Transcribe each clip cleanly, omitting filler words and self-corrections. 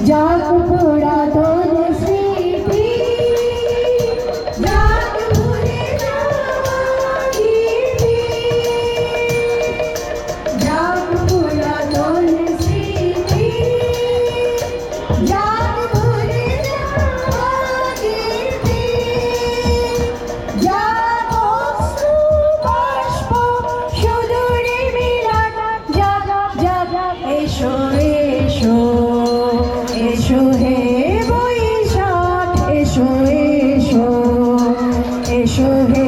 जाग पुरातन स्मृति जाग भुले जावा कीर्ति जाग पुरातन स्मृति जाग भुले जावा कीर्ति जाग अश्रु बाष्प সুদূরে মিলন জাগ জাগ এসো এসো এসো হে বৈশাখ এসো এসো এসো হে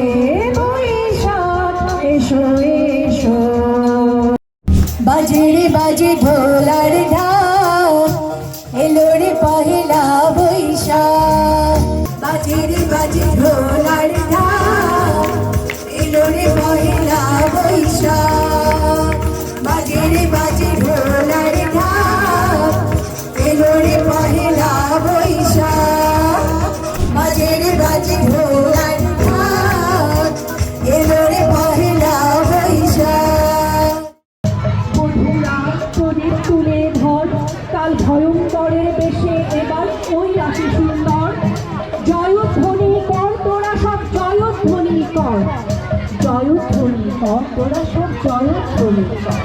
বৈশাখ এসো এসো বাজে রে বাজে ঢোলার ঢাক এলো রে পহেলা বৈশাখ বাজে রে বাজে ঢোলার ঢাক এলো রে পহেলা বৈশাখ বাজে রে বাজে ঢোলার ঢাক এলো রে পহেলা বৈশাখ বাজে রে বাজে ঢোলার ঢাক এলো রে পহেলা বৈশাখ বন্ধুরা প্রদীপ তুলে ধর কাল ভয়ঙ্করের বেশে এবার ওই রাশি সুন্দর জয়ধ্বনি কর তোরা সব জয়ধ্বনি কর জয়ধ্বনি কর তোরা সব জয়ধ্বনি কর।